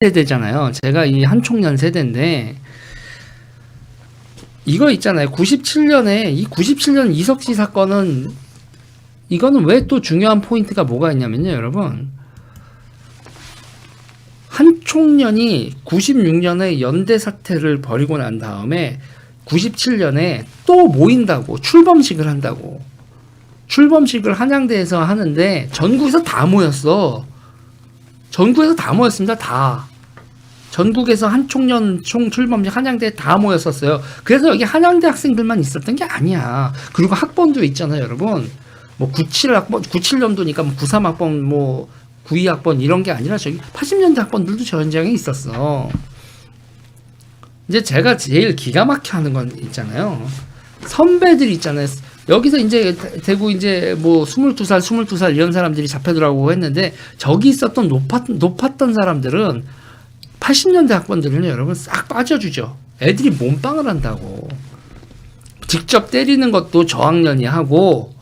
세대잖아요. 제가 이 한총련 세대인데 이거 있잖아요. 97년에 이 97년 이석시 사건은 이거는 왜 또 중요한 포인트가 뭐가 있냐면요, 여러분. 한총련이 96년에 연대 사태를 벌이고 난 다음에 97년에 또 모인다고, 출범식을 한다고. 출범식을 한양대에서 하는데 전국에서 다 모였어. 전국에서 다 모였습니다. 다. 전국에서 한총련 총출범식 한양대에 다 모였었어요. 그래서 여기 한양대 학생들만 있었던 게 아니야. 그리고 학번도 있잖아요, 여러분. 뭐 97년도니까 뭐 93학번, 뭐 92학번 이런 게 아니라 저기 80년대 학번들도 저 현장에 있었어. 이제 제가 제일 기가 막혀 하는 건 있잖아요. 선배들 있잖아요. 여기서 이제 대구 이제 뭐 22살 이런 사람들이 잡혀들어가고 했는데 저기 있었던 높았던 사람들은 80년대 학번들은 여러분 싹 빠져주죠. 애들이 몸빵을 한다고. 직접 때리는 것도 저학년이 하고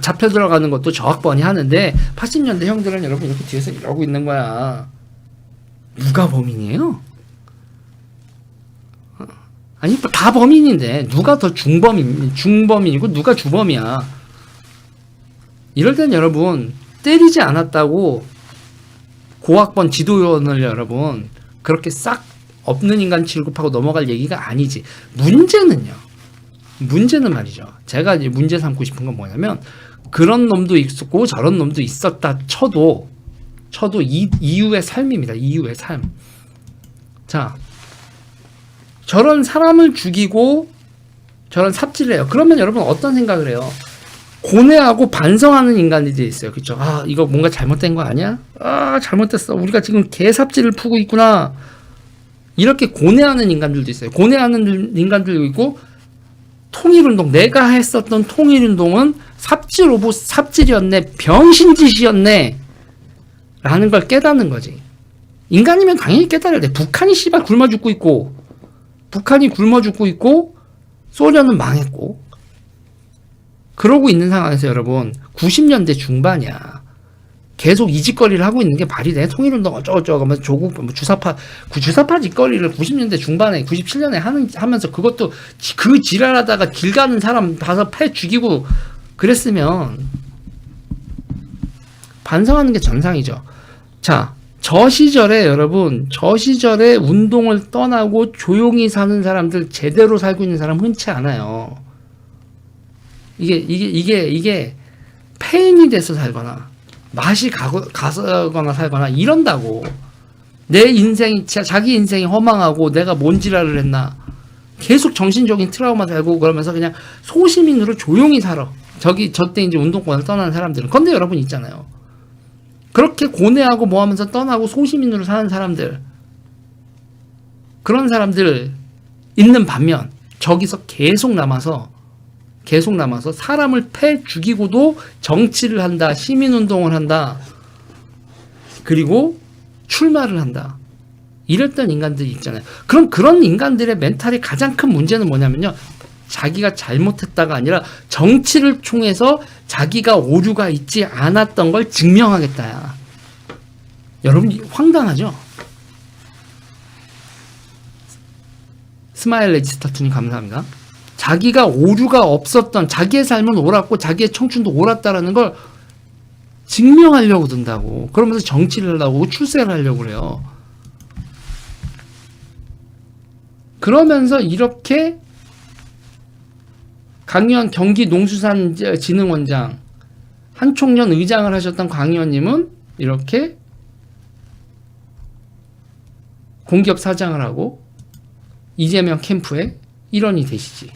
잡혀 들어가는 것도 저학번이 하는데 80년대 형들은 여러분 이렇게 뒤에서 이러고 있는 거야. 누가 범인이에요? 아니 다 범인인데 누가 더 중범인이고 누가 주범이야. 이럴 땐 여러분 때리지 않았다고 고학번 지도위원을 여러분 그렇게 싹 없는 인간 취급하고 넘어갈 얘기가 아니지. 문제는 말이죠. 제가 이제 문제 삼고 싶은 건 뭐냐면 그런 놈도 있었고 저런 놈도 있었다 쳐도 이후의 삶입니다. 이후의 삶. 자, 저런 사람을 죽이고 저런 삽질을 해요. 그러면 여러분 어떤 생각을 해요? 고뇌하고 반성하는 인간들이 있어요. 그렇죠? 아, 이거 뭔가 잘못된 거 아니야? 아, 잘못됐어. 우리가 지금 개삽질을 풀고 있구나. 이렇게 고뇌하는 인간들도 있어요. 고뇌하는 인간들도 있고 통일운동, 내가 했었던 통일운동은 삽질이었네, 병신짓이었네 라는 걸 깨닫는 거지. 인간이면 당연히 깨달아야 돼. 북한이 씨발 굶어 죽고 있고 소련은 망했고 그러고 있는 상황에서 여러분 90년대 중반이야. 계속 이 짓거리를 하고 있는 게 말이 돼? 통일운동 어쩌고저쩌고 하면서 조국 주사파 짓거리를 90년대 중반에 97년에 하면서 그것도 그 지랄하다가 길 가는 사람 봐서 패 죽이고 그랬으면 반성하는 게 정상이죠. 자, 저 시절에 여러분, 저 시절에 운동을 떠나고 조용히 사는 사람들, 제대로 살고 있는 사람 흔치 않아요. 이게 폐인이 돼서 살거나 맛이 가거나 살거나 이런다고. 내 인생이 자기 인생이 허망하고 내가 뭔 지랄을 했나 계속 정신적인 트라우마 살고 그러면서 그냥 소시민으로 조용히 살아. 저때 이제 운동권을 떠나는 사람들은. 근데 여러분 있잖아요. 그렇게 고뇌하고 뭐 하면서 떠나고 소시민으로 사는 사람들, 그런 사람들 있는 반면 저기서 계속 남아서 사람을 패 죽이고도 정치를 한다, 시민운동을 한다, 그리고 출마를 한다. 이랬던 인간들이 있잖아요. 그럼 그런 인간들의 멘탈의 가장 큰 문제는 뭐냐면요. 자기가 잘못했다가 아니라 정치를 통해서 자기가 오류가 있지 않았던 걸 증명하겠다야. 여러분 황당하죠? 스마일 레지스타투님 감사합니다. 자기가 오류가 없었던, 자기의 삶은 옳았고 자기의 청춘도 옳았다라는 걸 증명하려고 든다고. 그러면서 정치를 하려고 출세를 하려고 그래요. 그러면서 이렇게 강의원 경기농수산진흥원장 한총련 의장을 하셨던 강 의원님은 이렇게 공기업 사장을 하고 이재명 캠프의 일원이 되시지.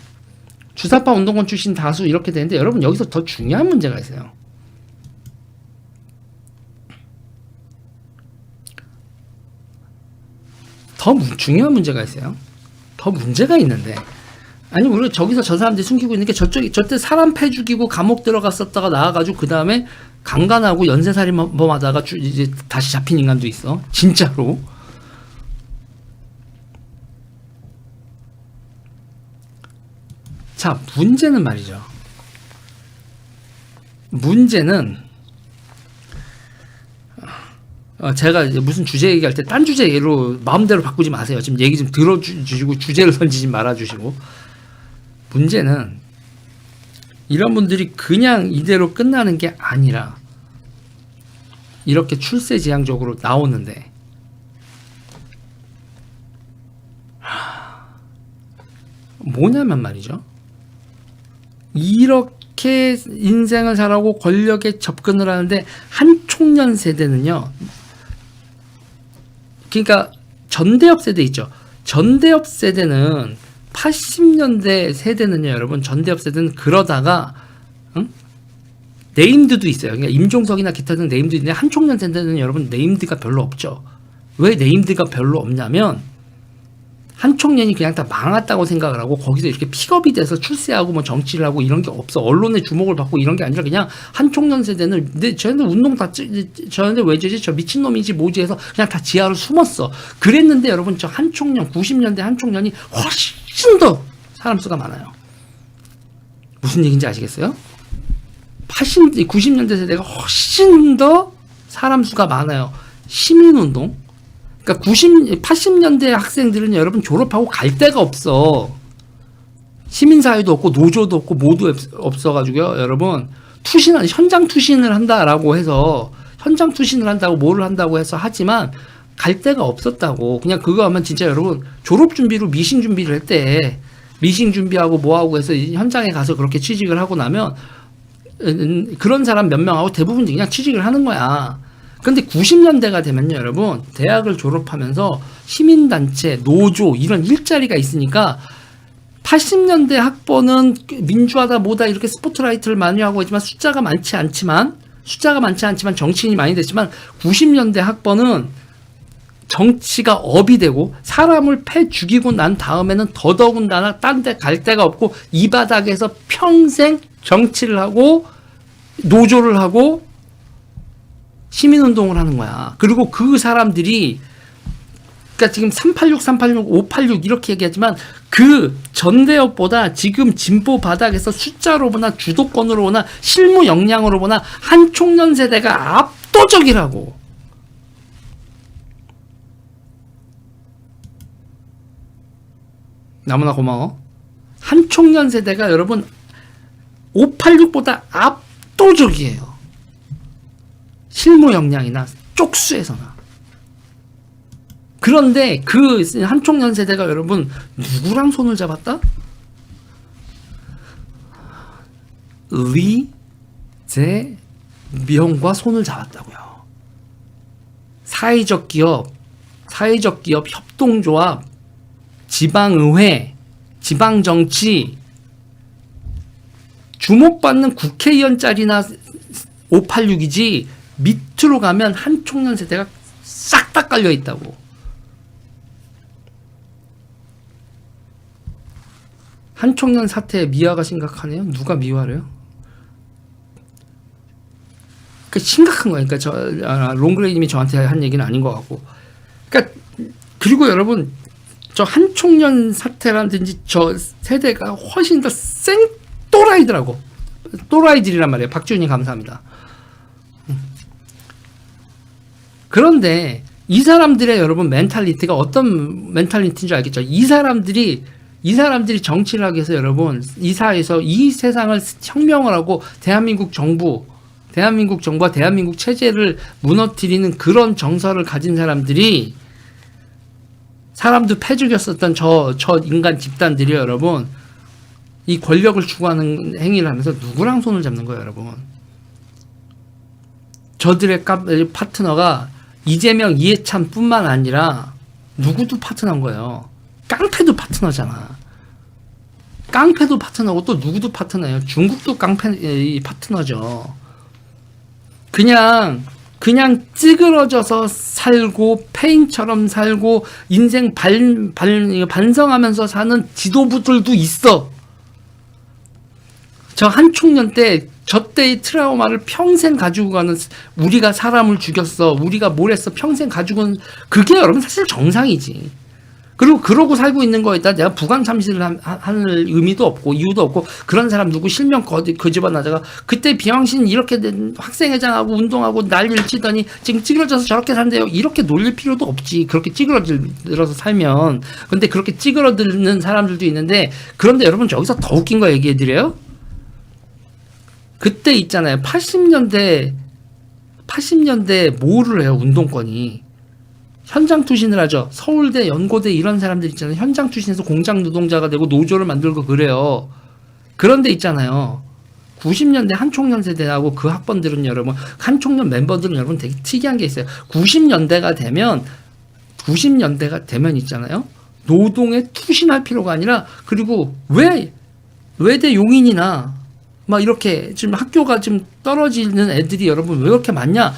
주사파 운동권 출신 다수 이렇게 되는데 여러분 여기서 더 중요한 문제가 있어요. 더 중요한 문제가 있어요. 더 문제가 있는데 아니 우리 저기서 저 사람들이 숨기고 있는 게 저때 사람 패 죽이고 감옥 들어갔었다가 나와가지고 그 다음에 강간하고 연쇄살인범하다가 이제 다시 잡힌 인간도 있어. 진짜로. 자, 문제는 말이죠. 문제는 제가 이제 무슨 주제 얘기할 때 딴 주제로 마음대로 바꾸지 마세요. 지금 얘기 좀 들어주시고 주제를 던지지 말아주시고. 문제는 이런 분들이 그냥 이대로 끝나는 게 아니라 이렇게 출세지향적으로 나오는데 뭐냐면 말이죠. 이렇게 인생을 잘하고 권력에 접근을 하는데 한총련 세대는요. 그러니까 전대업 세대 있죠. 전대업 세대는 80년대 세대는요, 여러분. 전대업 세대는 그러다가 네임드도 있어요. 그러니까 임종석이나 기타 등 네임드 있는데 한총련 세대는 여러분 네임드가 별로 없죠. 왜 네임드가 별로 없냐면 한총련이 그냥 다 망했다고 생각을 하고 거기서 이렇게 픽업이 돼서 출세하고 뭐 정치를 하고 이런 게 없어. 언론의 주목을 받고 이런 게 아니라 그냥 한총련 세대는 쟤네들 운동 다 저네들 왜 저지? 저 미친놈이지 뭐지 해서 그냥 다 지하로 숨었어. 그랬는데 여러분 저 한총련 90년대 한총련이 훨씬 더 사람 수가 많아요. 무슨 얘기인지 아시겠어요? 90년대 세대가 훨씬 더 사람 수가 많아요. 시민운동. 그러니까 80년대 학생들은 여러분 졸업하고 갈 데가 없어. 시민사회도 없고 노조도 없고 모두 없어가지고요. 여러분 현장 투신을 한다라고 해서 현장 투신을 한다고 뭐를 한다고 해서 하지만 갈 데가 없었다고. 그냥 그거 하면 진짜 여러분 졸업 준비로 미싱 준비를 할 때 미싱 준비하고 뭐하고 해서 현장에 가서 그렇게 취직을 하고 나면 그런 사람 몇 명하고 대부분 그냥 취직을 하는 거야. 근데 90년대가 되면요, 여러분, 대학을 졸업하면서 시민단체, 노조, 이런 일자리가 있으니까 80년대 학번은 민주화다 뭐다 이렇게 스포트라이트를 많이 하고 있지만 숫자가 많지 않지만 정치인이 많이 됐지만 90년대 학번은 정치가 업이 되고 사람을 패 죽이고 난 다음에는 더더군다나 딴 데 갈 데가 없고 이 바닥에서 평생 정치를 하고 노조를 하고 시민운동을 하는 거야. 그리고 그 사람들이 그러니까 지금 386, 586 이렇게 얘기하지만 그 전대업보다 지금 진보 바닥에서 숫자로 보나 주도권으로 보나 실무 역량으로 보나 한총련 세대가 압도적이라고. 너무나 고마워. 한총련 세대가 여러분 586보다 압도적이에요. 실무 역량이나 쪽수에서나. 그런데 그 한총련 세대가 여러분 누구랑 손을 잡았다? 이재명과 손을 잡았다고요. 사회적 기업 협동조합, 지방의회, 지방정치, 주목받는 국회의원짜리나 586이지 밑으로 가면 한총련 세대가 싹 다 깔려 있다고. 한총련 사태의 미화가 심각하네요. 누가 미화를 해요? 그 심각한 거니까 롱그레이님이 저한테 한 얘기는 아닌 것 같고. 그러니까 그리고 여러분 저 한총련 사태라든지 저 세대가 훨씬 더 또라이더라고. 또라이들이란 말이에요. 박지훈님 감사합니다. 그런데 이 사람들의 여러분 멘탈리티가 어떤 멘탈리티인 줄 알겠죠? 이 사람들이 정치를 하기 위해서 여러분 이 사회에서 이 세상을 혁명을 하고 대한민국 정부와 대한민국 체제를 무너뜨리는 그런 정서를 가진 사람들이 사람도 패 죽였었던 저 인간 집단들이 여러분 이 권력을 추구하는 행위를 하면서 누구랑 손을 잡는 거예요, 여러분? 저들의 파트너가 이재명, 이해찬뿐만 아니라 누구도 파트너인 거예요. 깡패도 파트너잖아. 깡패도 파트너고 또 누구도 파트너예요. 중국도 깡패 파트너죠. 그냥 찌그러져서 살고 페인처럼 살고 인생 반성하면서 사는 지도부들도 있어. 저 한총련 때 저 때의 트라우마를 평생 가지고 가는, 우리가 사람을 죽였어, 우리가 뭘 했어 평생 가지고 는 그게 여러분 사실 정상이지. 그리고 그러고 살고 있는 거에다 내가 부관 참시를 할 의미도 없고 이유도 없고 그런 사람 누구 실명 거집어나다가 그때 비왕신 이렇게 된 학생회장하고 운동하고 난리를 치더니 지금 찌그러져서 저렇게 산대요. 이렇게 놀릴 필요도 없지. 그렇게 찌그러들어서 살면. 근데 그렇게 찌그러드는 사람들도 있는데 그런데 여러분 여기서 더 웃긴 거 얘기해드려요. 그때 있잖아요. 80년대 뭐를 해요. 운동권이. 현장 투신을 하죠. 서울대, 연고대 이런 사람들 있잖아요. 현장 투신해서 공장 노동자가 되고 노조를 만들고 그래요. 그런데 있잖아요. 90년대 한총련 세대하고 그 학번들은 여러분, 한총련 멤버들은 여러분 되게 특이한 게 있어요. 90년대가 되면 있잖아요. 노동에 투신할 필요가 아니라 그리고 왜 외대 용인이나 막 이렇게 지금 학교가 좀 떨어지는 애들이 여러분 왜 그렇게 많냐?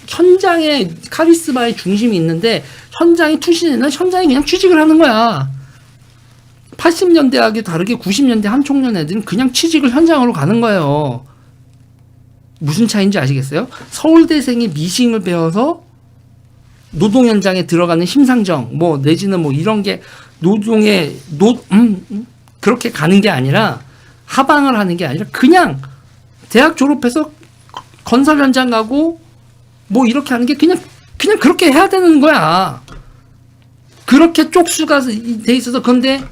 현장에 카리스마의 중심이 있는데 현장에 투신에는 현장에 그냥 취직을 하는 거야. 80년대하고 다르게 90년대 한총련 애들은 그냥 취직을 현장으로 가는 거예요. 무슨 차이인지 아시겠어요? 서울대생이 미싱을 배워서 노동 현장에 들어가는 심상정 뭐 내지는 뭐 이런 게 노동에 그렇게 가는 게 아니라 하방을 하는 게 아니라 그냥 대학 졸업해서 건설 현장 가고 뭐 이렇게 하는 게 그냥 그렇게 해야 되는 거야. 그렇게 쪽수가 돼 있어서 그런데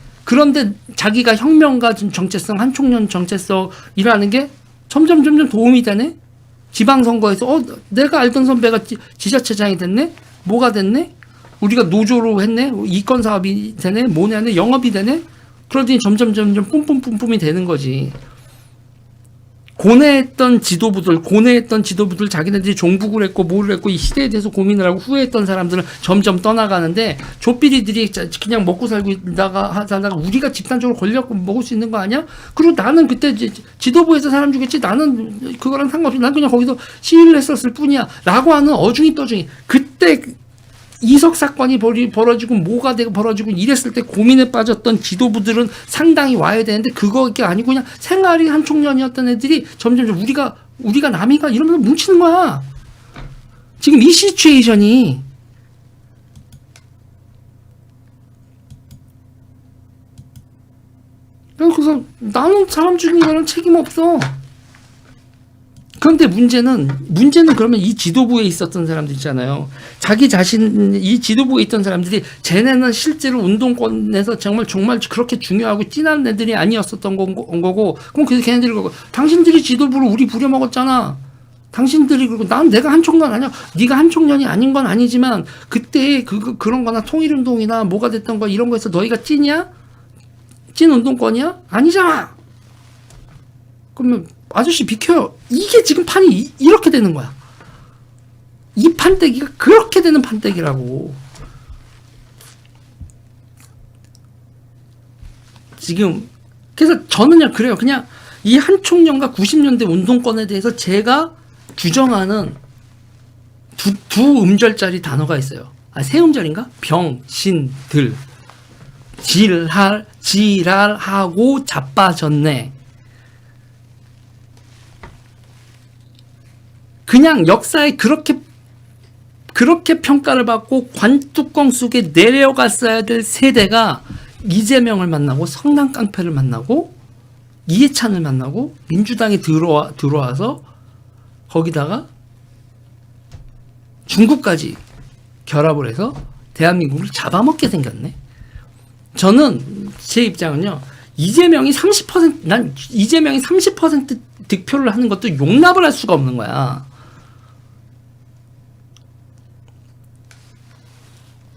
자기가 혁명가 정체성, 한총련 정체성이라는 게 점점 도움이 되네. 지방선거에서 내가 알던 선배가 지자체장이 됐네. 뭐가 됐네. 우리가 노조로 했네. 이권 사업이 되네. 뭐냐 네 영업이 되네. 그러더니 점점 뿜뿜이 되는 거지. 고뇌했던 지도부들 자기네들이 종북을 했고 뭐를 했고 이 시대에 대해서 고민을 하고 후회했던 사람들은 점점 떠나가는데 조삐리들이 그냥 먹고 살다가 우리가 집단적으로 권력 먹을 수 있는 거 아니야? 그리고 나는 그때 지도부에서 사람 주겠지. 나는 그거랑 상관없이 난 그냥 거기서 시위를 했었을 뿐이야. 라고 하는 어중이 떠중이. 그때 이석 사건이 벌어지고 뭐가 되고 벌어지고 이랬을 때 고민에 빠졌던 지도부들은 상당히 와야 되는데 그거가 아니고 그냥 생활이 한총련이었던 애들이 점점 우리가 남이가 이러면서 뭉치는 거야. 지금 이 시츄에이션이 그래서 나는 사람 죽인 거는 책임 없어. 그런데 문제는 그러면 이 지도부에 있었던 사람들 있잖아요. 자기 자신 이 지도부에 있던 사람들이 쟤네는 실제로 운동권에서 정말 그렇게 중요하고 찐한 애들이 아니었었던 거고 그럼 그래서 걔네들이 그러고 당신들이 지도부를 우리 부려먹었잖아. 당신들이 그리고 내가 한총련 아니야. 네가 한총련이 아닌 건 아니지만 그때 그런 거나 통일운동이나 뭐가 됐던 거 이런 거에서 너희가 찐이야? 찐 운동권이야? 아니잖아. 그러면 아저씨 비켜요. 이게 지금 판이 이렇게 되는 거야. 이 판때기가 그렇게 되는 판때기라고. 지금 그래서 저는요 그래요. 그냥 이 한총련과 90년대 운동권에 대해서 제가 규정하는 두 음절짜리 단어가 있어요. 세 음절인가? 병신들. 지랄하고 자빠졌네. 그냥 역사에 그렇게 평가를 받고 관뚜껑 속에 내려갔어야 될 세대가 이재명을 만나고 성남 깡패를 만나고 이해찬을 만나고 민주당이 들어와서 거기다가 중국까지 결합을 해서 대한민국을 잡아먹게 생겼네. 저는 제 입장은요. 이재명이 30% 득표를 하는 것도 용납을 할 수가 없는 거야.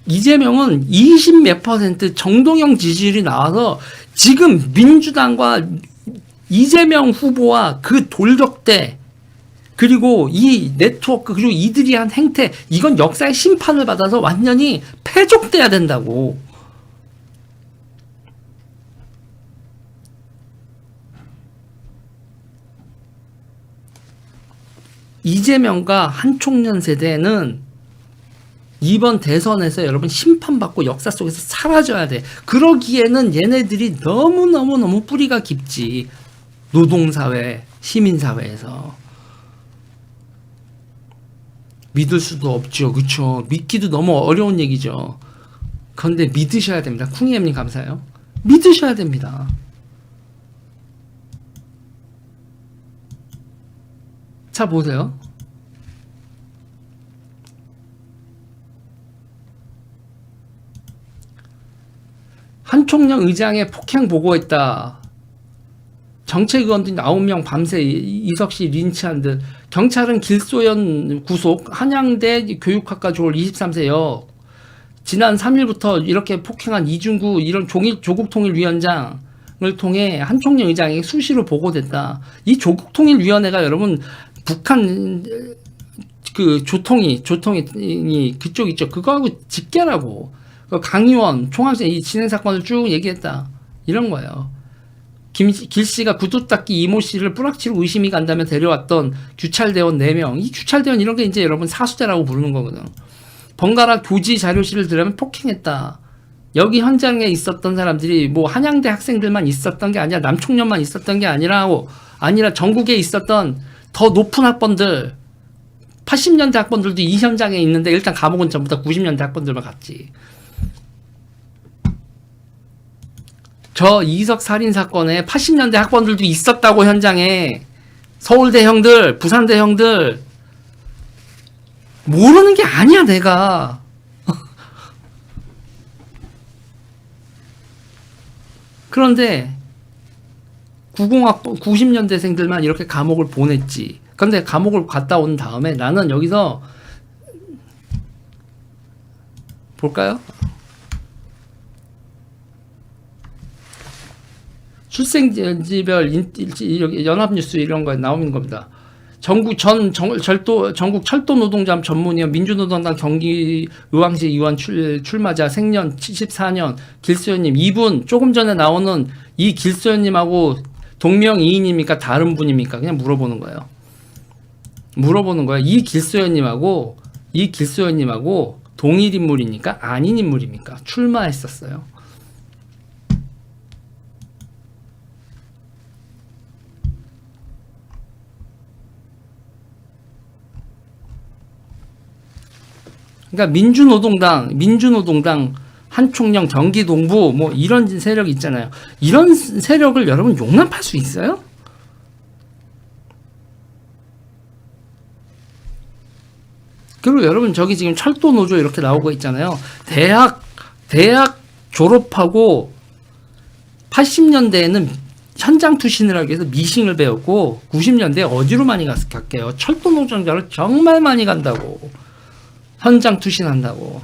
이재명은 20몇 % 정동영 지지율이 나와서 지금 민주당과 이재명 후보와 그 돌격대 그리고 이 네트워크 그리고 이들이 한 행태 이건 역사의 심판을 받아서 완전히 패족돼야 된다고. 이재명과 한총련 세대는 이번 대선에서 여러분 심판받고 역사 속에서 사라져야 돼. 그러기에는 얘네들이 너무 뿌리가 깊지. 노동사회, 시민사회에서. 믿을 수도 없죠. 그쵸? 믿기도 너무 어려운 얘기죠. 그런데 믿으셔야 됩니다. 쿵이엠님 감사해요. 믿으셔야 됩니다. 자 보세요. 한총령 의장의 폭행 보고했다. 정책의원들이 9명 밤새 이석씨 린치한 듯. 경찰은 길소연 구속, 한양대 교육학과 조을 23세 역. 지난 3일부터 이렇게 폭행한 이중구 이런 조국통일위원장을 통해 한총령 의장에게 수시로 보고됐다. 이 조국통일위원회가 여러분 북한 그 조통이 그쪽 있죠. 그거하고 직계라고. 강의원, 총학생 이 진행 사건을 쭉 얘기했다. 이런 거예요. 길씨가 구두 닦기 이모씨를 뿌락치로 의심이 간다며 데려왔던 규찰대원 4명. 이 규찰대원 이런 게 이제 여러분 사수대라고 부르는 거거든. 번갈아 교지 자료실을 들으면 폭행했다. 여기 현장에 있었던 사람들이 뭐 한양대 학생들만 있었던 게 아니라 남총련만 있었던 게 아니라 전국에 있었던 더 높은 학번들 80년대 학번들도 이 현장에 있는데 일단 감옥은 전부 다 90년대 학번들만 갔지. 저 이석 살인 사건에 80년대 학번들도 있었다고 현장에. 서울대 형들, 부산대 형들 모르는 게 아니야 내가. 그런데 90년대생들만 이렇게 감옥을 보냈지. 근데 감옥을 갔다 온 다음에 나는 여기서 볼까요? 출생지별 연합뉴스 이런 거에 나오는 겁니다. 전국 철도 노동자 전문위원 민주노동당 경기의왕시 의원 출마자 생년 74년 길소연님. 이분 조금 전에 나오는 이 길소연님하고 동명이인입니까? 다른 분입니까? 그냥 물어보는 거예요. 이 길소연님하고 동일 인물입니까? 아닌 인물입니까? 출마했었어요. 그러니까 민주노동당 한총령 경기동부 뭐 이런 세력 있잖아요. 이런 세력을 여러분 용납할 수 있어요? 그리고 여러분 저기 지금 철도 노조 이렇게 나오고 있잖아요. 대학 졸업하고 80년대에는 현장 투신을 하기 위해서 미싱을 배웠고 90년대에 어디로 많이 갔게요? 철도 노동자를 정말 많이 간다고. 현장 투신한다고.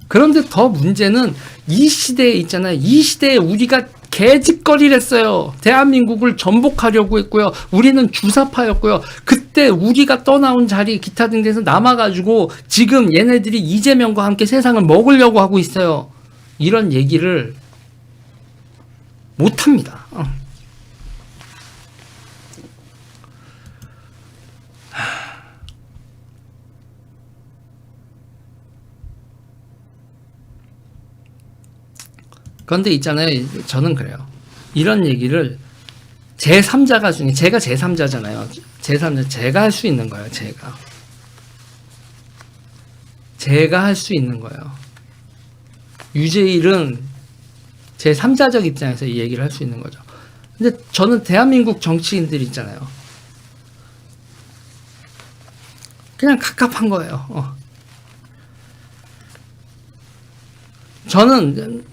그런데 더 문제는 이 시대에 있잖아요. 이 시대에 우리가 개짓거리를 했어요. 대한민국을 전복하려고 했고요. 우리는 주사파였고요. 그때 우리가 떠나온 자리 기타 등등에서 남아가지고 지금 얘네들이 이재명과 함께 세상을 먹으려고 하고 있어요. 이런 얘기를 못합니다. 그런데 있잖아요. 저는 그래요. 이런 얘기를 제3자가 중에 제가 제3자잖아요. 제가 할 수 있는 거예요. 제가 할 수 있는 거예요. 유재일은 제3자적 입장에서 이 얘기를 할 수 있는 거죠. 근데 저는 대한민국 정치인들 있잖아요. 그냥 갑갑한 거예요. 저는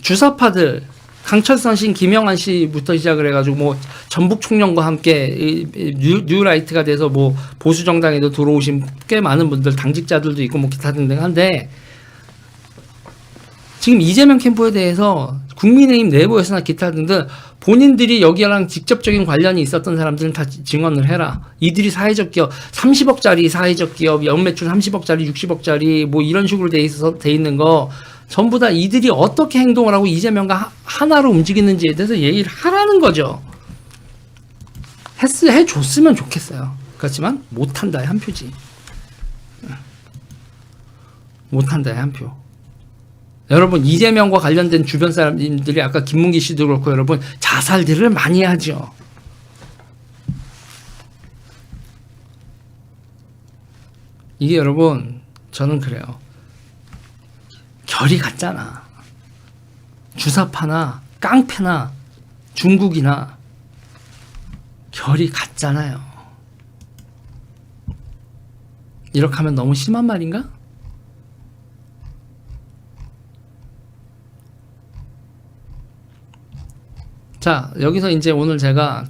주사파들 강철선 씨, 김영환 씨부터 시작을 해가지고 뭐 전북 총련과 함께 뉴라이트가 돼서 뭐 보수 정당에도 들어오신 꽤 많은 분들 당직자들도 있고 뭐 기타 등등 한데 지금 이재명 캠프에 대해서 국민의힘 내부에서나 기타 등등 본인들이 여기랑 직접적인 관련이 있었던 사람들은 다 증언을 해라. 이들이 사회적 기업 30억짜리 사회적 기업 연매출 30억짜리 60억짜리 뭐 이런 식으로 돼 있는 거 전부 다 이들이 어떻게 행동을 하고 이재명과 하나로 움직이는지에 대해서 얘기를 하라는 거죠. 해줬으면 좋겠어요. 그렇지만 못한다의 한 표지. 못한다의 한 표. 여러분 이재명과 관련된 주변 사람들이 아까 김문기 씨도 그렇고 여러분 자살들을 많이 하죠. 이게 여러분 저는 그래요. 결이 같잖아. 주사파나 깡패나 중국이나 결이 같잖아요. 이렇게 하면 너무 심한 말인가? 자, 여기서 이제 오늘 제가